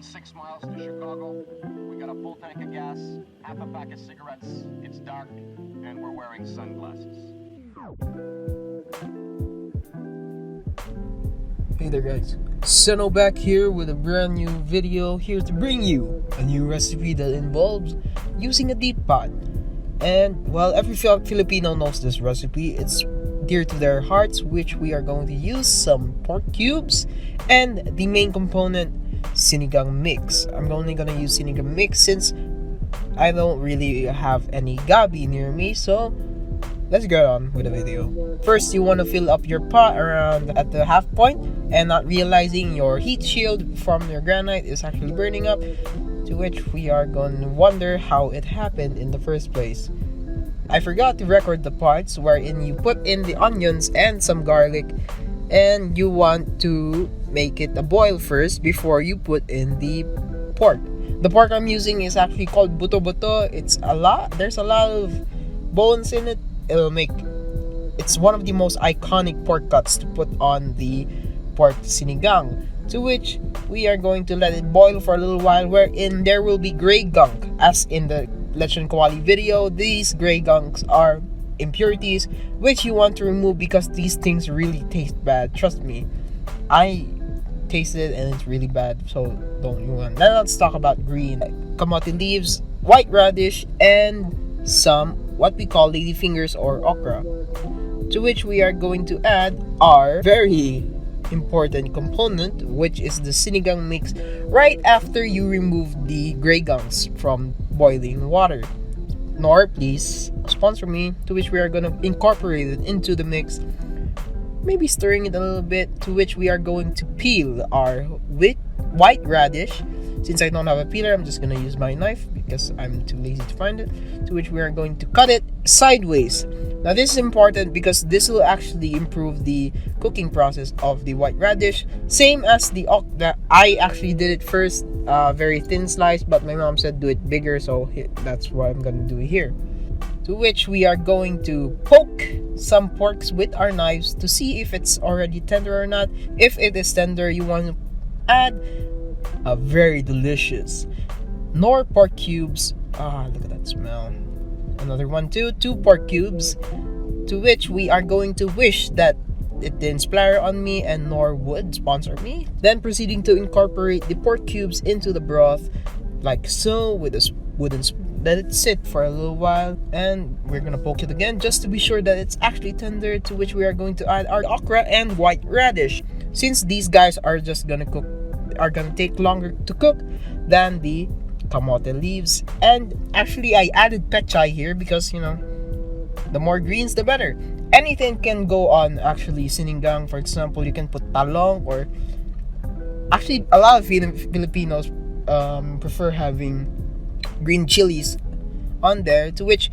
6 miles to Chicago. We got a full tank of gas, half a pack of cigarettes. It's dark, and we're wearing sunglasses. Hey there guys, Seno back here with a brand new video, here to bring you a new recipe that involves using a deep pot. And while every Filipino knows this recipe, it's dear to their hearts, which we are going to use some pork cubes and the main component, Sinigang mix. I'm only gonna use Sinigang mix since I don't really have any gabi near me, so let's get on with the video. First, you want to fill up your pot around at the half point and not realizing your heat shield from your granite is actually burning up, to which we are going to wonder how it happened in the first place. I forgot to record the parts wherein you put in the onions and some garlic, and you want to make it a boil first before you put in the pork. The pork I'm using is actually called buto. There's a lot of bones in it. It's one of the most iconic pork cuts to put on the pork sinigang, to which we are going to let it boil for a little while, wherein there will be gray gunk. As in the Lechon Kawali video, these gray gunks are impurities which you want to remove because these things really taste bad. Trust me, I tasted it and it's really bad, so don't you want. Now let's talk about green kamote leaves, white radish, and some what we call lady fingers or okra, to which we are going to add our very important component, which is the sinigang mix, right after you remove the gray gunks from boiling water. Knorr, please sponsor me, to which we are going to incorporate it into the mix, maybe stirring it a little bit, to which we are going to peel our white radish. Since I don't have a peeler, I'm just going to use my knife because I'm too lazy to find it, to which we are going to cut it sideways. Now this is important because this will actually improve the cooking process of the white radish, same as the okra. I actually did it first, very thin slice, but my mom said do it bigger, so that's what I'm going to do here. To which we are going to poke some porks with our knives to see if it's already tender or not. If it is tender, you want to add a very delicious Knorr pork cubes. Look at that smell. Another one too, 2 pork cubes, to which we are going to wish that it didn't splatter on me and Knorr would sponsor me. Then proceeding to incorporate the pork cubes into the broth like so with a wooden spoon. Let it sit for a little while, and we're gonna poke it again just to be sure that it's actually tender, to which we are going to add our okra and white radish. Since these guys are gonna take longer to cook than the kamote leaves, and actually I added pechay here because the more greens the better. Anything can go on actually sinigang. For example, you can put talong, or actually a lot of Filipinos prefer having green chilies on there, to which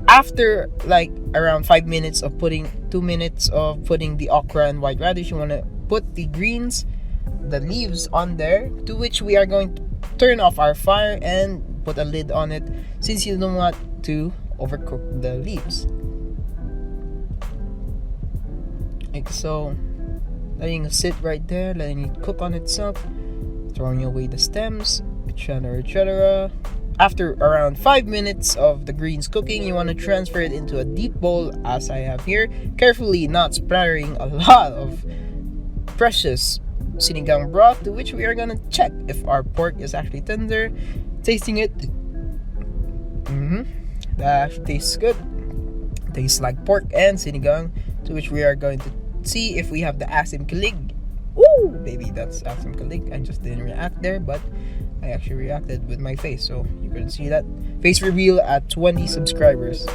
after like around 2 minutes of putting the okra and white radish, you want to put the leaves on there, to which we are going to turn off our fire and put a lid on it, since you don't want to overcook the leaves. Like so, letting it sit right there, letting it cook on itself, throwing away the stems, etc. After around 5 minutes of the greens cooking, you want to transfer it into a deep bowl, as I have here, carefully not splattering a lot of precious sinigang broth, to which we are gonna check if our pork is actually tender. Tasting it, that actually tastes good. Tastes like pork and sinigang, to which we are going to see if we have the asim kilig. Woo, baby, that's asim kilig. I just didn't react there, but I actually reacted with my face, so you can see that face reveal at 20 subscribers.